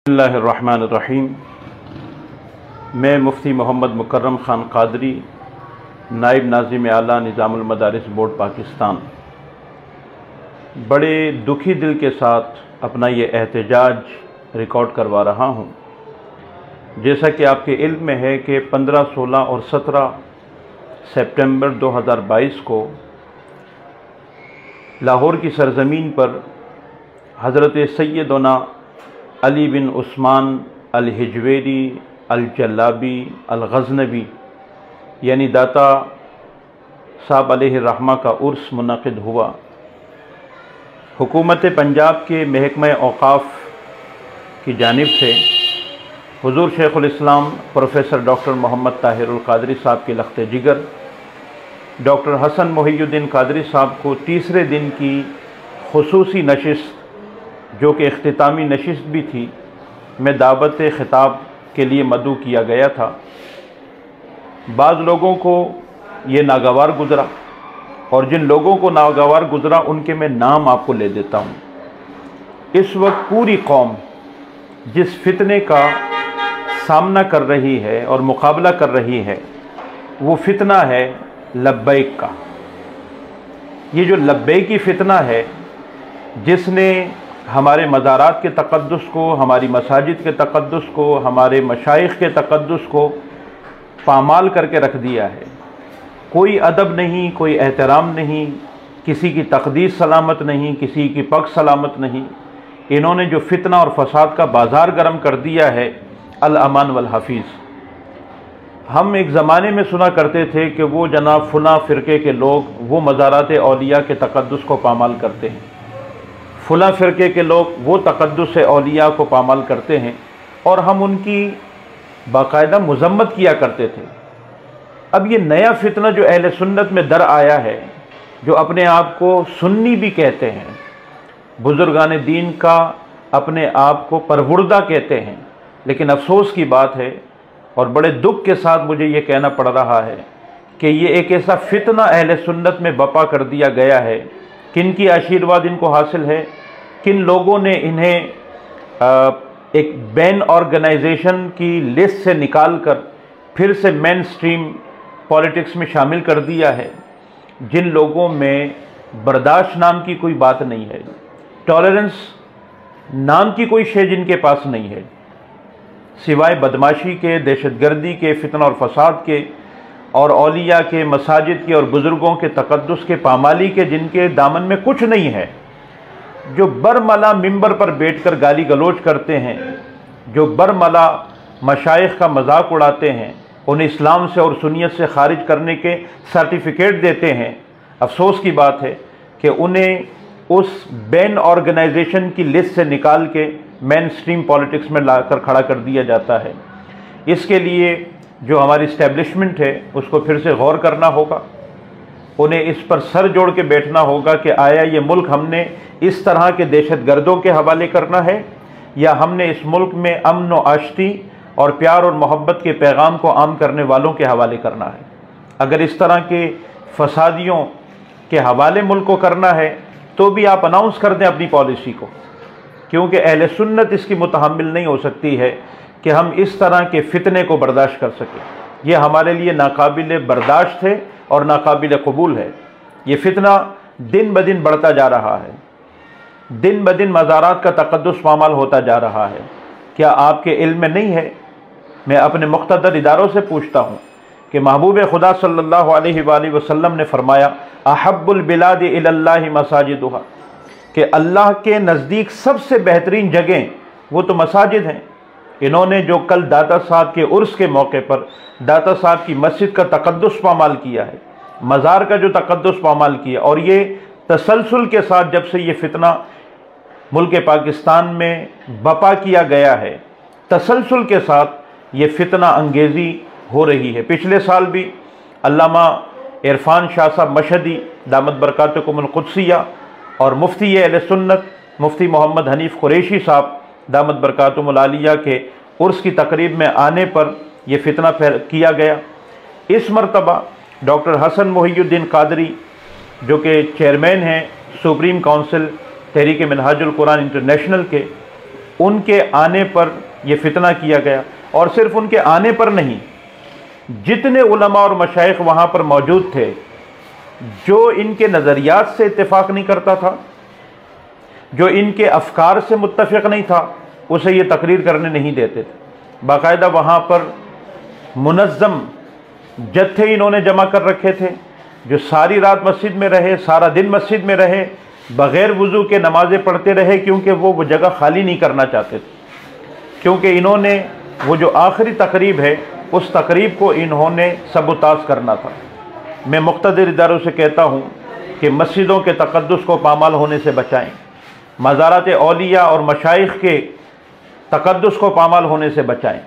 बिस्मिल्लाहिर्रहमानिर्रहीम। मैं मुफ्ती मोहम्मद मुकर्रम ख़ान क़ादरी, नायब नाज़िम आला निज़ामुल मदारिस बोर्ड पाकिस्तान, बड़े दुखी दिल के साथ अपना ये एहतजाज रिकॉर्ड करवा रहा हूँ। जैसा कि आपके इल्म में है कि 15, 16 और 17 सितंबर 2022 को लाहौर की सरज़मीन पर हज़रत सैयदना अली बिन उस्मान अल-हिजवेरी अल-जल्लाबी अल-गज़नवी यानी दाता साहब अलैहि रहमा का उर्स मुनक़िद हुआ। हुकूमत पंजाब के महकमा औक़ाफ़ की जानिब से हुज़ूर शेख़ुल इस्लाम प्रोफ़ेसर डॉक्टर मोहम्मद ताहिरुल क़ादरी साहब के लख्त जिगर डॉक्टर हसन मोहिउद्दीन क़ादरी साहब को तीसरे दिन की ख़ुसूसी नशिस्त, जो कि इख्तितामी नशिस्त भी थी, में दावत ख़िताब के लिए मदऊ किया गया था। बाज़ लोगों को ये नागवार गुज़रा, और जिन लोगों को नागवार गुज़रा उनके मैं नाम आपको ले देता हूँ। इस वक्त पूरी कौम जिस फितने का सामना कर रही है और मुकाबला कर रही है, वो फितना है लब्बैक का। ये जो लब्बैकी फितना है, जिसने हमारे मज़ारात के तक़द्दुस को, हमारी मसाजिद के तक़द्दुस को, हमारे मशाइख़ के तक़द्दुस को पामाल करके रख दिया है। कोई अदब नहीं, कोई एहतराम नहीं, किसी की तक़दीस सलामत नहीं, किसी की पग सलामत नहीं। इन्होंने जो फितना और फसाद का बाज़ार गर्म कर दिया है, अल अमान वल हफ़ीज़। हम एक ज़माने में सुना करते थे कि वो जनाब फ़ुला फ़िरके के लोग वो मज़ारात औलिया के तक़द्दुस को पामाल करते हैं, फ़ुला फ़िरके के लोग वो तक़द्दुस औलिया को पामाल करते हैं, और हम उनकी बाकायदा मज़म्मत किया करते थे। अब ये नया फितना जो अहले सुन्नत में दर आया है, जो अपने आप को सुन्नी भी कहते हैं, बुज़ुर्गान दीन का अपने आप को परवुर्दा कहते हैं, लेकिन अफसोस की बात है और बड़े दुख के साथ मुझे ये कहना पड़ रहा है कि ये एक ऐसा फितना अहले सुन्नत में बपा कर दिया गया है। किन की आशीर्वाद इनको हासिल है, किन लोगों ने इन्हें एक बैन ऑर्गेनाइजेशन की लिस्ट से निकाल कर फिर से मेन स्ट्रीम पॉलिटिक्स में शामिल कर दिया है, जिन लोगों में बर्दाश्त नाम की कोई बात नहीं है, टॉलरेंस नाम की कोई शे जिनके पास नहीं है, सिवाय बदमाशी के, दहशतगर्दी के, फितना और फसाद के, और औलिया के, मसाजिद के और बुज़ुर्गों के तक़द्दुस के पामाली के, जिनके दामन में कुछ नहीं है, जो बरमला मिंबर पर बैठकर गाली गलोच करते हैं, जो बरमला मशाइख़ का मजाक उड़ाते हैं, उन्हें इस्लाम से और सुन्नियत से खारिज करने के सर्टिफिकेट देते हैं। अफसोस की बात है कि उन्हें उस बैन ऑर्गेनाइजेशन की लिस्ट से निकाल के मेन स्ट्रीम पॉलिटिक्स में लाकर खड़ा कर दिया जाता है। इसके लिए जो हमारी इस्टेब्लिशमेंट है उसको फिर से गौर करना होगा। उन्हें इस पर सर जोड़ के बैठना होगा कि आया ये मुल्क हमने इस तरह के दहशतगर्दों के हवाले करना है, या हमने इस मुल्क में अमन व आश्ती और प्यार और मोहब्बत के पैगाम को आम करने वालों के हवाले करना है। अगर इस तरह के फसादियों के हवाले मुल्क को करना है तो भी आप अनाउंस कर दें अपनी पॉलिसी को, क्योंकि अहले सुन्नत इसकी मुतहम्मिल नहीं हो सकती है कि हम इस तरह के फितने को बर्दाश्त कर सकें। ये हमारे लिए नाकाबिल बर्दाश्त है और नाकाबिल कबूल है। ये फितना दिन ब दिन बढ़ता जा रहा है, दिन ब दिन मज़ारात का तक़द्दुस पामाल होता जा रहा है। क्या आपके इल्म में नहीं है? मैं अपने मुक़्तदर इदारों से पूछता हूँ कि महबूब खुदा सल्लल्लाहु अलैहि वसल्लम ने फरमाया, अहब्बुल बिलाद इलल्लाहि मसाजिदुहा, कि अल्लाह के नज़दीक सबसे बेहतरीन जगह वो तो मसाजिद हैं। इन्होंने जो कल दाता साहब के उर्स के मौके पर दाता साहब की मस्जिद का तक़द्दुस पामाल किया है, मज़ार का जो तक़द्दुस पामाल किया, और ये तसलसल के साथ जब से ये फितना मुल्क पाकिस्तान में बपा किया गया है, तसलसल के साथ ये फितना अंगेज़ी हो रही है। पिछले साल भी अल्लामा इरफान शाह साहब मशहदी दामत बरकातुहुमुल कुद्सिया और मुफ्ती अहले सुन्नत मुफ्ती मोहम्मद हनीफ़ कुरैशी साहब दामत बरकातुहुमुल आलिया के उर्स की तकरीब में आने पर यह फितना किया गया। इस मरतबा डॉक्टर हसन मोहिउद्दीन क़ादरी, जो कि चेयरमैन हैं सुप्रीम काउंसिल तहरीक मिनहाजुल कुरान इंटरनेशनल के, उनके आने पर यह फितना किया गया। और सिर्फ उनके आने पर नहीं, जितने उलमा और मशाइख वहाँ पर मौजूद थे, जो इनके नज़रियात से इत्तेफाक नहीं करता था, जो इनके अफकार से मुत्तफ़िक़ नहीं था, उसे ये तकरीर करने नहीं देते थे। बाकायदा वहाँ पर मुनज़्ज़म जत्थे इन्होंने जमा कर रखे थे, जो सारी रात मस्जिद में रहे, सारा दिन मस्जिद में रहे, बग़ैर वज़ू के नमाज़ें पढ़ते रहे, क्योंकि वो जगह खाली नहीं करना चाहते थे। क्योंकि इन्होंने वो जो आखिरी तकरीब है, उस तकरीब को इन्होंने सबुताज़ करना था। मैं मुक़्तदिर इदारों से कहता हूँ कि मस्जिदों के तक़द्दुस को पामाल होने से बचाएँ, मज़ारात औलिया और मशाइख के तक़द्दुस को पामाल होने से बचाएँ।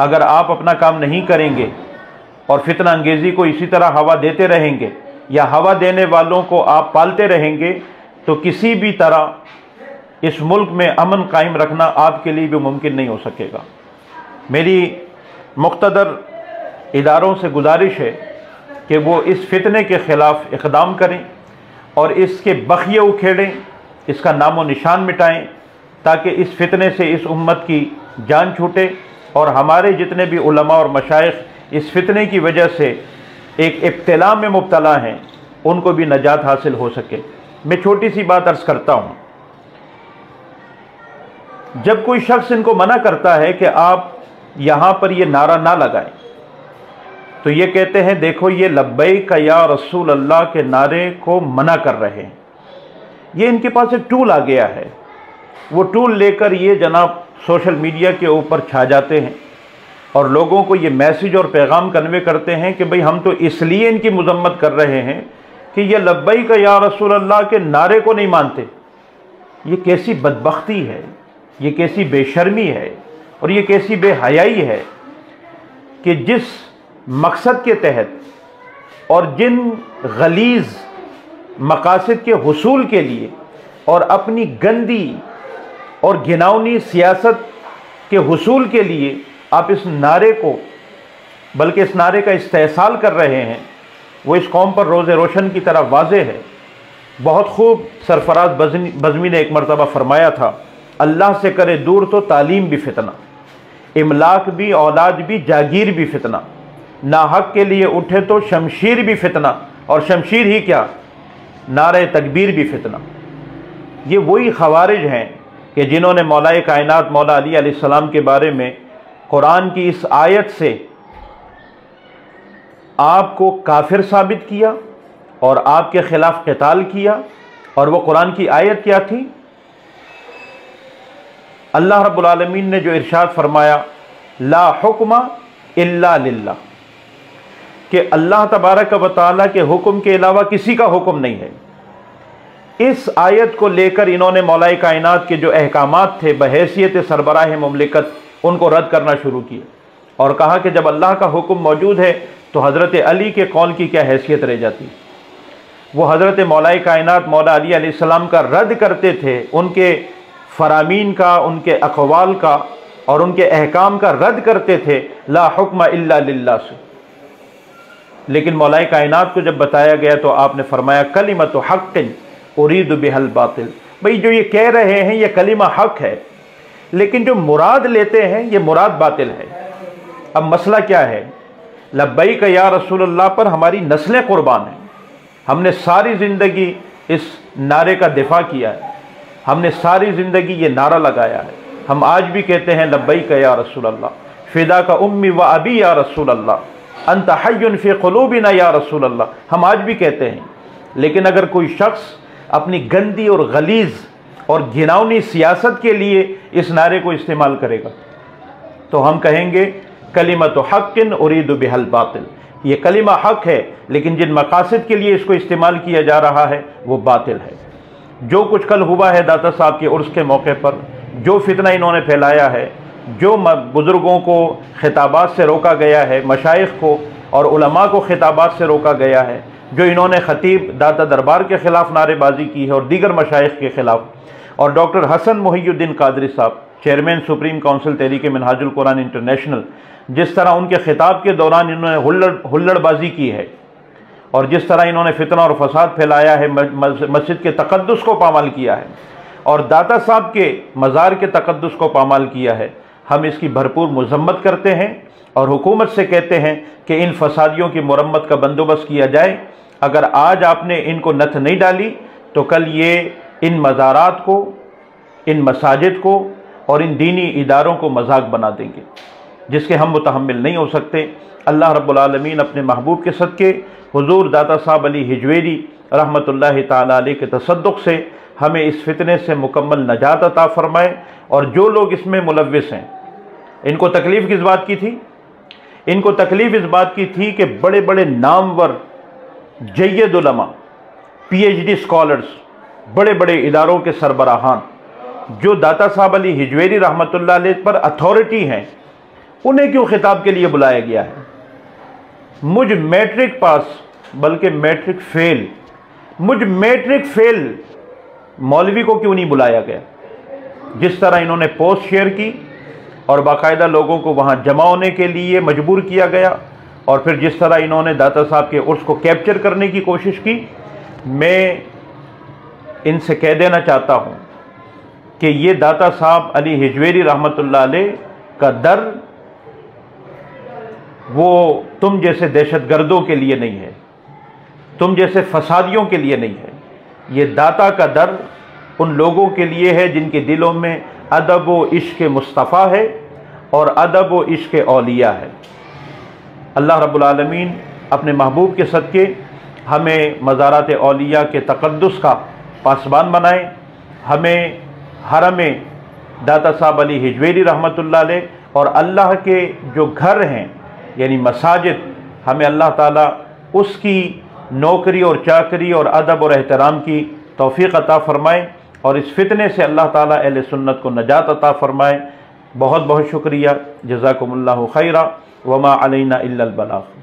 अगर आप अपना काम नहीं करेंगे और फितना अंगेज़ी को इसी तरह हवा देते रहेंगे या हवा देने वालों को आप पालते रहेंगे, तो किसी भी तरह इस मुल्क में अमन कायम रखना आपके लिए भी मुमकिन नहीं हो सकेगा। मेरी मुक़्तदर इदारों से गुजारिश है कि वो इस फितने के ख़िलाफ़ इक़दाम करें और इसके बखिए उखेड़ें, इसका नामो निशान मिटाएं, ताकि इस फितने से इस उम्मत की जान छूटे और हमारे जितने भी उलमा और मशाइख इस फितने की वजह से एक इब्तिला में मुब्तला हैं, उनको भी नजात हासिल हो सके। मैं छोटी सी बात अर्ज़ करता हूँ। जब कोई शख्स इनको मना करता है कि आप यहाँ पर ये नारा ना लगाएं, तो ये कहते हैं देखो ये लब्बैक या रसूल अल्लाह के नारे को मना कर रहे हैं। ये इनके पास एक टूल आ गया है, वो टूल लेकर ये जनाब सोशल मीडिया के ऊपर छा जाते हैं और लोगों को ये मैसेज और पैगाम कन्वे करते हैं कि भाई हम तो इसलिए इनकी मजम्मत कर रहे हैं कि ये लब्बैक या रसूल अल्लाह के नारे को नहीं मानते। ये कैसी बदबख्ती है, ये कैसी बेशर्मी है और ये कैसी बेहयाई है कि जिस मकसद के तहत और जिन गलीज़ मकासद के हुसूल के लिए और अपनी गंदी और घिनौनी सियासत के हुसूल के लिए आप इस नारे को, बल्कि इस नारे का इस्तेहसाल कर रहे हैं, वो इस कौम पर रोज़े रोशन की तरह वाज़ेह है। बहुत खूब सरफराज बज़मी ने एक मरतबा फरमाया था, अल्लाह से करे दूर तो तालीम भी फितना, इमलाक भी, औलाद भी, जागीर भी फितना, नाहक के लिए उठे तो शमशीर भी फितना, और शमशीर ही क्या, नारे तकबीर भी फितना। ये वही खवारिज हैं कि जिन्होंने मौलाए कायनात मौला अली अलैहिस्सलाम के बारे में कुरान की इस आयत से आपको काफिर साबित किया और आपके खिलाफ क़िताल किया। और वो कुरान की आयत क्या थी? अल्लाह रब्बुल आलमीन ने जो इरशाद फरमाया, ला हुक्मा इल्ला लिल्लाह, कि अल्लाह तबारक व तआला के हुक्म के अलावा किसी का हुक्म नहीं है। इस आयत को लेकर इन्होंने मौलाए कायनात के जो अहकामात थे बहैसियत सरबराह मुमलिकत, उनको रद्द करना शुरू किया और कहा कि जब अल्लाह का हुक्म मौजूद है तो हज़रत अली के कौल की क्या हैसियत रह जाती। वो हज़रत मौलाए कायनात मौला अली अलैहिस्सलाम का रद्द करते थे, उनके फ़रामीन का, उनके अक़वाल का और उनके अहकाम का रद्द करते थे, ला हुक्म इल्ला लिल्लाह से। लेकिन मौलाए कायनात को जब बताया गया तो आपने फरमाया, कलिमतु हक़्क़िन उरीदु बिहल बातिल। भाई जो ये कह रहे हैं ये कलिमा हक है, लेकिन जो मुराद लेते हैं ये मुराद बातिल है। अब मसला क्या है? लब्बैक या रसूल अल्लाह पर हमारी नस्लें कुर्बान हैं। हमने सारी ज़िंदगी इस नारे का दिफा किया है, हमने सारी ज़िंदगी ये नारा लगाया है। हम आज भी कहते हैं लब्बैक या रसूल अल्लाह, फ़िदा का उम्मी व अबी या रसूल अल्लाह, अंत हय्युन फ़ी क़ुलूबिना या रसूल अल्लाह, हम आज भी कहते हैं। लेकिन अगर कोई शख्स अपनी गंदी और गलीज़ और घिनौनी सियासत के लिए इस नारे को इस्तेमाल करेगा तो हम कहेंगे कलिमतु हक़्क़िन उरीदु बिहल बातिल। ये कलिमा हक है, लेकिन जिन मकासद के लिए इसको इस्तेमाल किया जा रहा है वो बातिल है। जो कुछ कल हुआ है दाता साहब के उर्स के मौके पर, जो फितना इन्होंने फैलाया है, जो बुज़ुर्गों को खिताबात से रोका गया है, मशाइख को और उलमा को खिताबात से रोका गया है, जो इन्होंने ख़तीब दाता दरबार के ख़िलाफ़ नारेबाजी की है और दीगर मशाइख के ख़िलाफ़, और डॉक्टर हसन मोहिउद्दीन कादरी साहब चेयरमैन सुप्रीम काउंसिल तहरीक मिनहाजुल कुरान इंटरनेशनल, जिस तरह उनके ख़िताब के दौरान इन्होंने हुल्लड़बाजी की है और जिस तरह इन्होंने फितना और फसाद फैलाया है, मस्जिद के तक़द्दुस को पामाल किया है, और दाता साहब के मज़ार के तक़द्दुस को पामाल किया है। हम इसकी भरपूर मज़म्मत करते हैं और हुकूमत से कहते हैं कि इन फसादियों की मुरम्मत का बंदोबस्त किया जाए। अगर आज आपने इनको नथ नहीं डाली तो कल ये इन मज़ारात को, इन मसाजिद को और इन दीनी इदारों को मजाक बना देंगे, जिसके हम मुतहम्मिल नहीं हो सकते। अल्लाह रब्बुल आलमीन अपने महबूब के सदक़े हुज़ूर दाता साहब अली हिजवेरी रहमतुल्लाहि ताला अलैह के तसद्दुक़ से हमें इस फितने से मुकम्मल नजात अता फ़रमाए। और जो लोग इसमें मुलव्विस हैं, इनको तकलीफ़ किस बात की थी? इनको तकलीफ़ इस बात की थी कि बड़े बड़े नामवर जय्यद उलमा, PhD स्कॉलर्स, बड़े बड़े इदारों के सरबराहान जो दाता साहब अली हिजवेरी रहमतुल्लाह अलैह पर अथॉरिटी हैं, उन्हें क्यों खिताब के लिए बुलाया गया है? मुझ मैट्रिक पास, बल्कि मैट्रिक फेल, मुझ मैट्रिक फेल मौलवी को क्यों नहीं बुलाया गया? जिस तरह इन्होंने पोस्ट शेयर की और बाकायदा लोगों को वहाँ जमा होने के लिए मजबूर किया गया, और फिर जिस तरह इन्होंने दाता साहब के उर्स को कैप्चर करने की कोशिश की, मैं इनसे कह देना चाहता हूँ कि ये दाता साहब अली हिजवेरी रहमतुल्लाह अलैह का दर वो तुम जैसे दहशतगर्दों के लिए नहीं है, तुम जैसे फसादियों के लिए नहीं है। ये दाता का दर उन लोगों के लिए है जिनके दिलों में अदब व इश्क़ मुस्तफ़ा है और अदब व इश्क़ औलिया है। अल्लाह रब्बुल आलमीन अपने महबूब के सदक़े हमें मज़ारात औलिया के तक़द्दुस का पासबान बनाए। हमें हरम दाता साहब अली हिजवेरी रहमतुल्लाह अलैह और अल्लाह के जो घर हैं यानी मसाजिद, हमें अल्लाह ताला उसकी नौकरी और चाकरी और अदब और एहतराम की तौफ़ीक़ अता फ़रमाए और इस फितने से अल्लाह ताला अहले सुन्नत को नजात अता फ़रमाए। बहुत बहुत शुक्रिया। जज़ाकुमुल्लाहु खैरा वमा अलैना इल्लल बलाग़।